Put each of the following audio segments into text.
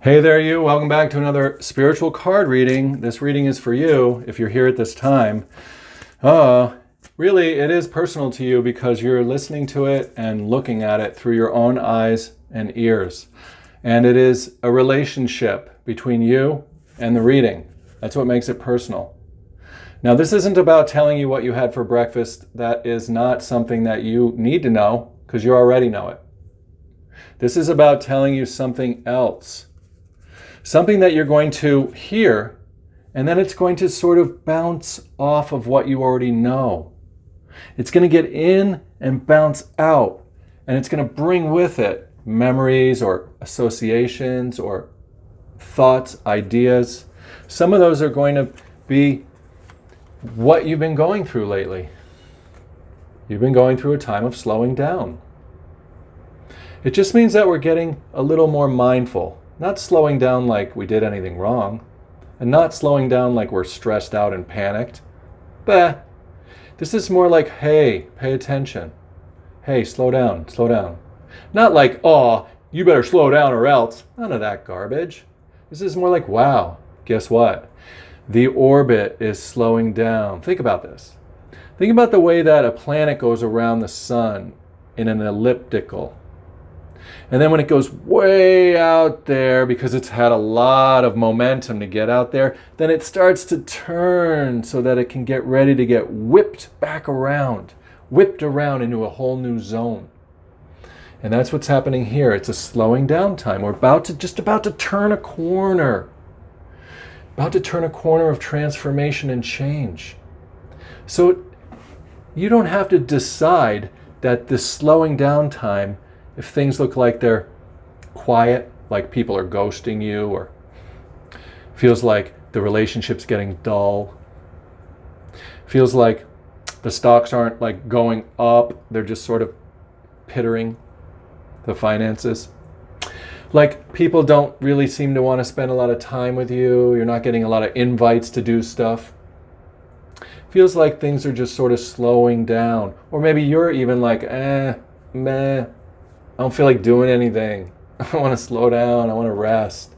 Hey there, you. Welcome back to another spiritual card reading. This reading is for you if you're here at this time. Really, it is personal to you because you're listening to it and looking at it through your own eyes and ears. And it is a relationship between you and the reading. That's what makes it personal. Now, this isn't about telling you what you had for breakfast. That is not something that you need to know because you already know it. This is about telling you something else. Something that you're going to hear, and then it's going to sort of bounce off of what you already know. It's going to get in and bounce out, and it's going to bring with it memories or associations or thoughts, ideas. Some of those are going to be what you've been going through lately. You've been going through a time of slowing down. It just means that we're getting a little more mindful. Not slowing down like we did anything wrong, and not slowing down like we're stressed out and panicked. This is more like, hey, pay attention. Hey, slow down, slow down. Not like, oh, you better slow down or else. None of that garbage. This is more like, wow, guess what? The orbit is slowing down. Think about this. Think about the way that a planet goes around the sun in an elliptical. And then when it goes way out there, because it's had a lot of momentum to get out there, then it starts to turn so that it can get ready to get whipped around into a whole new zone. And that's what's happening here. It's a slowing down time. We're just about to turn a corner. About to turn a corner of transformation and change. So you don't have to decide that this slowing down time, if things look like they're quiet, like people are ghosting you, or feels like the relationship's getting dull, feels like the stocks aren't like going up, they're just sort of pittering, the finances. Like people don't really seem to want to spend a lot of time with you, you're not getting a lot of invites to do stuff. Feels like things are just sort of slowing down. Or maybe you're even like, meh. I don't feel like doing anything. I want to slow down. I want to rest.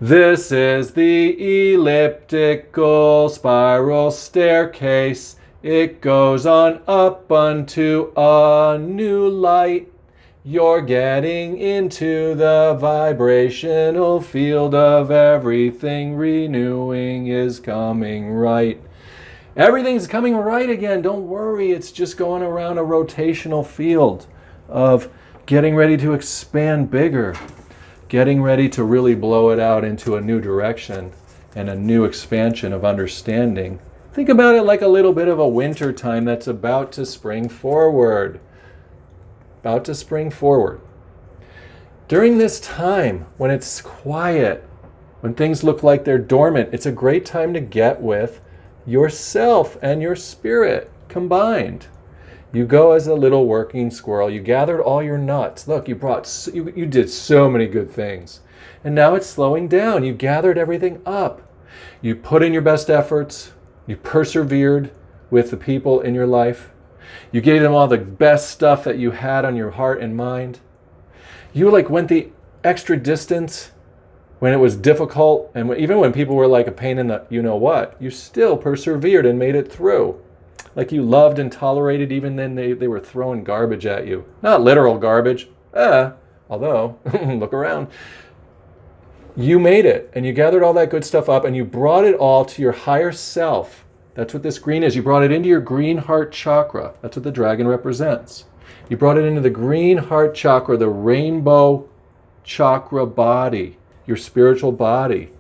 This is the elliptical spiral staircase. It goes on up unto a new light. You're getting into the vibrational field of everything. Renewing is coming right. Everything's coming right again. Don't worry. It's just going around a rotational field of getting ready to expand bigger, getting ready to really blow it out into a new direction and a new expansion of understanding. Think about it like a little bit of a winter time that's about to spring forward. About to spring forward. During this time, when it's quiet, when things look like they're dormant, it's a great time to get with yourself and your spirit combined. You go as a little working squirrel. You gathered all your nuts. Look, you did so many good things. And now it's slowing down. You gathered everything up. You put in your best efforts. You persevered with the people in your life. You gave them all the best stuff that you had on your heart and mind. You went the extra distance when it was difficult. And even when people were like a pain in the you-know-what, you still persevered and made it through. Like you loved and tolerated even then they were throwing garbage at you. Not literal garbage, although, look around. You made it, and you gathered all that good stuff up, and you brought it all to your higher self. That's what this green is. You brought it into your green heart chakra. That's what the dragon represents. You brought it into the green heart chakra, the rainbow chakra body, your spiritual body.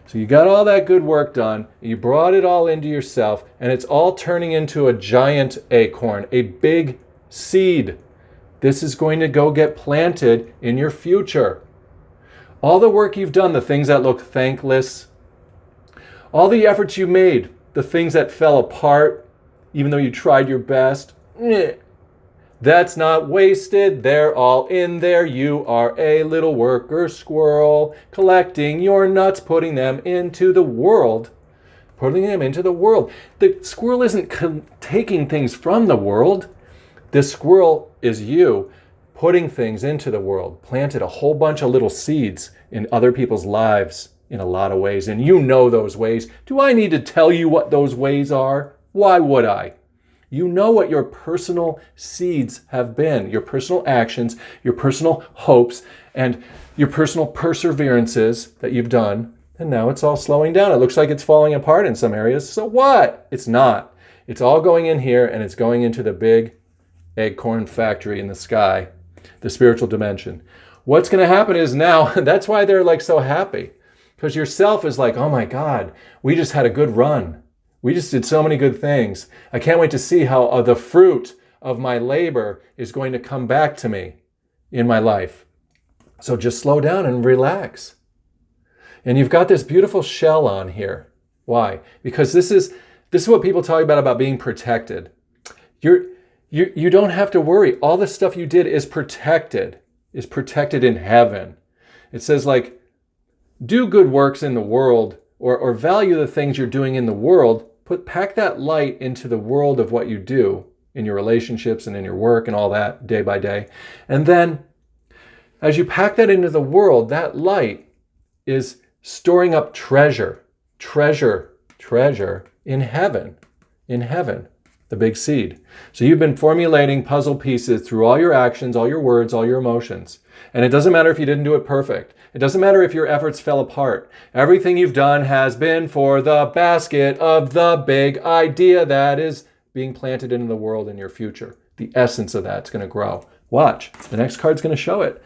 So you got all that good work done, you brought it all into yourself, and it's all turning into a giant acorn, a big seed. This is going to go get planted in your future. All the work you've done, the things that look thankless, all the efforts you made, the things that fell apart, even though you tried your best, that's not wasted. They're all in there. You are a little worker squirrel collecting your nuts, putting them into the world. The squirrel isn't taking things from the world. This squirrel is you putting things into the world, planted a whole bunch of little seeds in other people's lives in a lot of ways. And you know those ways. Do I need to tell you what those ways are? Why would I? You know what your personal seeds have been, your personal actions, your personal hopes, and your personal perseverances that you've done. And now it's all slowing down. It looks like it's falling apart in some areas. So what? It's not. It's all going in here, and it's going into the big acorn factory in the sky, the spiritual dimension. What's going to happen is now, that's why they're like so happy. Because yourself is like, oh my God, we just had a good run. We just did so many good things. I can't wait to see how the fruit of my labor is going to come back to me in my life. So just slow down and relax. And you've got this beautiful shell on here. Why? Because this is what people talk about being protected. You don't have to worry. All the stuff you did is protected in heaven. It says like, do good works in the world, or value the things you're doing in the world. Pack that light into the world of what you do in your relationships and in your work and all that day by day. And then as you pack that into the world, that light is storing up treasure in heaven, the big seed. So you've been formulating puzzle pieces through all your actions, all your words, all your emotions. And it doesn't matter if you didn't do it perfect. It doesn't matter if your efforts fell apart. Everything you've done has been for the basket of the big idea that is being planted into the world in your future. The essence of that's going to grow. Watch. The next card's going to show it.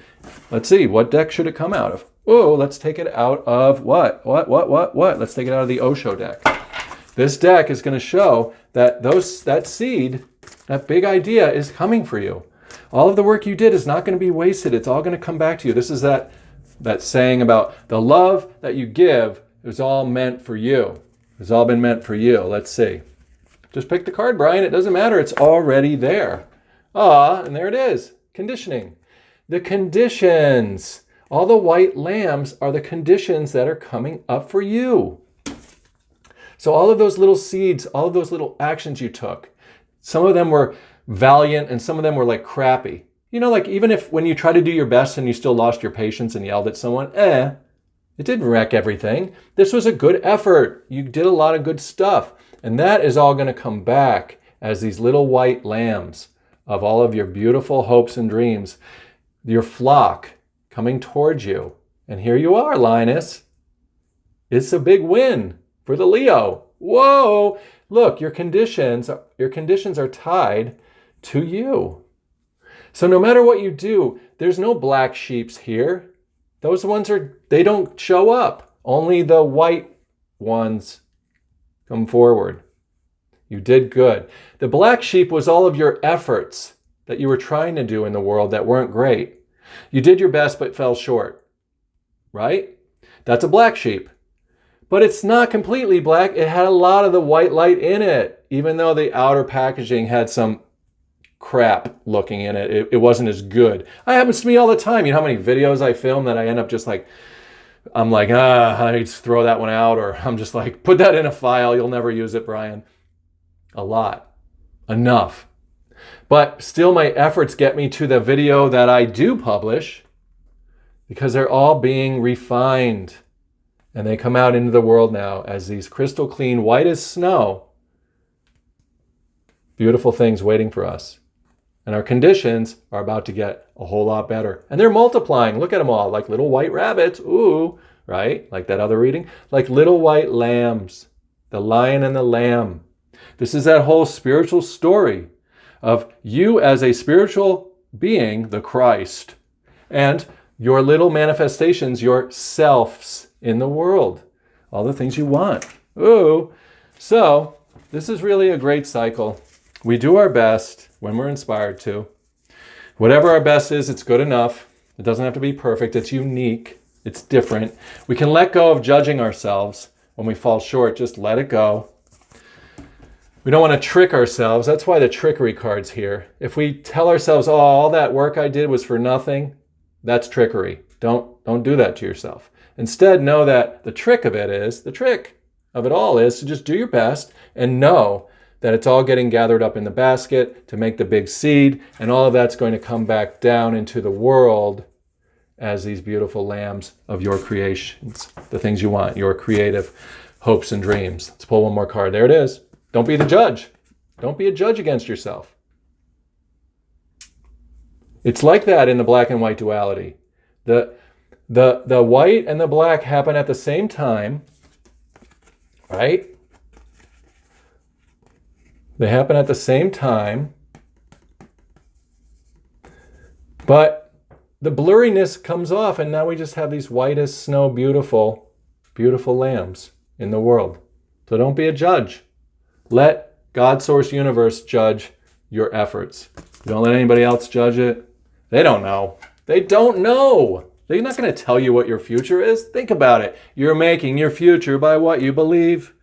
Let's see. What deck should it come out of? Oh, let's take it out of what? Let's take it out of the Osho deck. This deck is going to show that that seed, that big idea is coming for you. All of the work you did is not going to be wasted. It's all going to come back to you. This is that saying about the love that you give is all meant for you. It's all been meant for you. Let's see. Just pick the card, Brian. It doesn't matter. It's already there. And there it is. Conditioning. The conditions. All the white lambs are the conditions that are coming up for you. So all of those little seeds, all of those little actions you took, some of them were valiant and some of them were like crappy. You know, like even if when you try to do your best and you still lost your patience and yelled at someone, it didn't wreck everything. This was a good effort. You did a lot of good stuff. And that is all going to come back as these little white lambs of all of your beautiful hopes and dreams, your flock coming towards you. And here you are, Linus. It's a big win for the Leo. Whoa! Look, your conditions are tied to you. So no matter what you do, there's no black sheeps here. Those ones they don't show up. Only the white ones come forward. You did good. The black sheep was all of your efforts that you were trying to do in the world that weren't great. You did your best but fell short, right? That's a black sheep. But it's not completely black. It had a lot of the white light in it, even though the outer packaging had some crap looking in it. It wasn't as good. It happens to me all the time. You know how many videos I film that I end up just like, I'm like, I need to throw that one out, or I'm just like, put that in a file. You'll never use it, Brian. A lot. Enough. But still my efforts get me to the video that I do publish because they're all being refined. And they come out into the world now as these crystal clean, white as snow, beautiful things waiting for us. And our conditions are about to get a whole lot better. And they're multiplying. Look at them all, like little white rabbits. Ooh, right? Like that other reading. Like little white lambs, the lion and the lamb. This is that whole spiritual story of you as a spiritual being, the Christ, and your little manifestations, your selves in the world. All the things you want. Ooh. So this is really a great cycle. We do our best when we're inspired to. Whatever our best is, it's good enough. It doesn't have to be perfect. It's unique. It's different. We can let go of judging ourselves when we fall short. Just let it go. We don't want to trick ourselves. That's why the trickery card's here. If we tell ourselves, all that work I did was for nothing, that's trickery. Don't do that to yourself. Instead, know that the trick of it all is to just do your best and know that it's all getting gathered up in the basket to make the big seed, and all of that's going to come back down into the world as these beautiful lambs of your creations, the things you want, your creative hopes and dreams. Let's pull one more card. There it is. Don't be the judge. Don't be a judge against yourself. It's like that in the black and white duality. The white and the black happen at the same time, right? They happen at the same time, but the blurriness comes off, and now we just have these white as snow, beautiful, beautiful lambs in the world. So don't be a judge. Let God, Source, Universe judge your efforts. Don't let anybody else judge it. They don't know. They don't know. They're not going to tell you what your future is. Think about it. You're making your future by what you believe.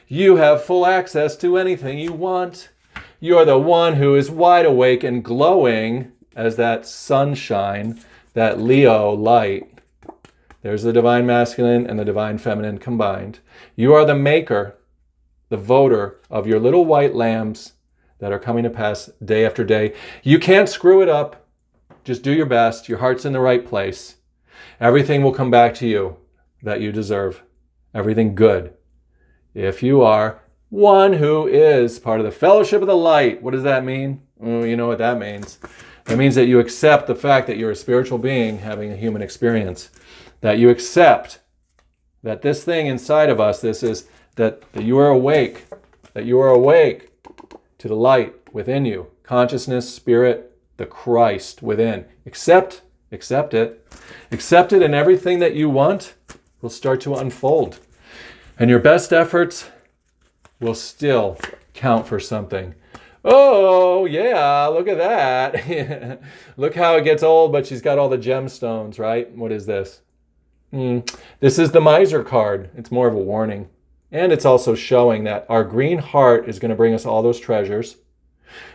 You have full access to anything you want. You're the one who is wide awake and glowing as that sunshine, that Leo light. There's the divine masculine and the divine feminine combined. You are the maker, the voter of your little white lambs that are coming to pass day after day. You can't screw it up. Just do your best. Your heart's in the right place. Everything will come back to you that you deserve. Everything good. If you are one who is part of the fellowship of the light. What does that mean? Oh, you know what that means. That means that you accept the fact that you're a spiritual being having a human experience. That you accept that this thing inside of us, this is that you are awake. That you are awake to the light within you. Consciousness, spirit, the Christ within. Accept it. Accept it, and everything that you want will start to unfold. And your best efforts will still count for something. Oh, yeah, look at that. Look how it gets old, but she's got all the gemstones, right? What is this? This is the miser card. It's more of a warning. And it's also showing that our green heart is going to bring us all those treasures.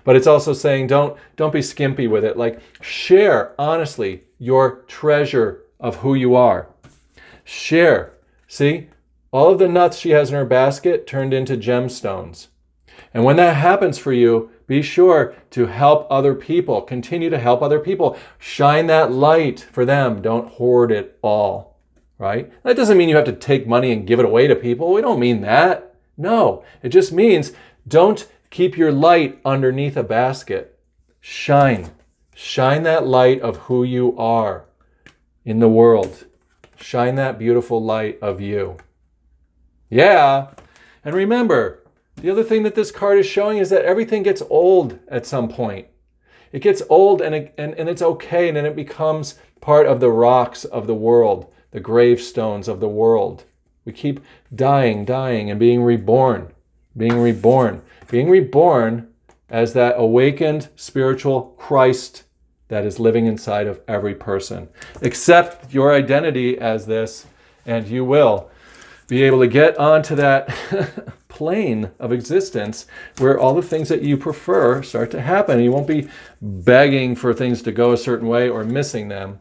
But it's also saying don't be skimpy with it. Like, share, honestly, your treasure of who you are. Share. See? All of the nuts she has in her basket turned into gemstones. And when that happens for you, be sure to help other people. Continue to help other people. Shine that light for them. Don't hoard it all, right? That doesn't mean you have to take money and give it away to people. We don't mean that. No, it just means don't keep your light underneath a basket. Shine. Shine that light of who you are in the world. Shine that beautiful light of you. Yeah. And remember, the other thing that this card is showing is that everything gets old at some point. It gets old and it's okay, and then it becomes part of the rocks of the world, the gravestones of the world. We keep dying, and being reborn as that awakened spiritual Christ that is living inside of every person. Accept your identity as this, and you will be able to get onto that plane of existence where all the things that you prefer start to happen. You won't be begging for things to go a certain way or missing them.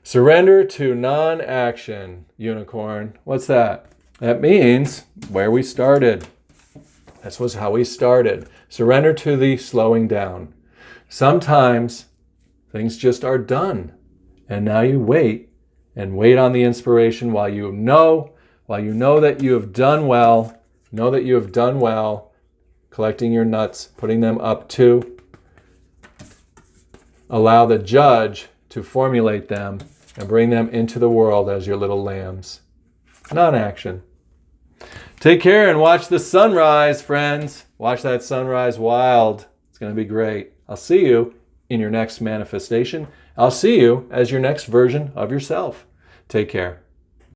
Surrender to non-action, unicorn. What's that? That means where we started. This was how we started. Surrender to the slowing down. Sometimes things just are done. And now you wait and wait on the inspiration while you know that you have done well. Know that you have done well collecting your nuts, putting them up to allow the judge to formulate them and bring them into the world as your little lambs. Non-action. Take care and watch the sunrise, friends. Watch that sunrise wild. It's going to be great. I'll see you in your next manifestation. I'll see you as your next version of yourself. Take care.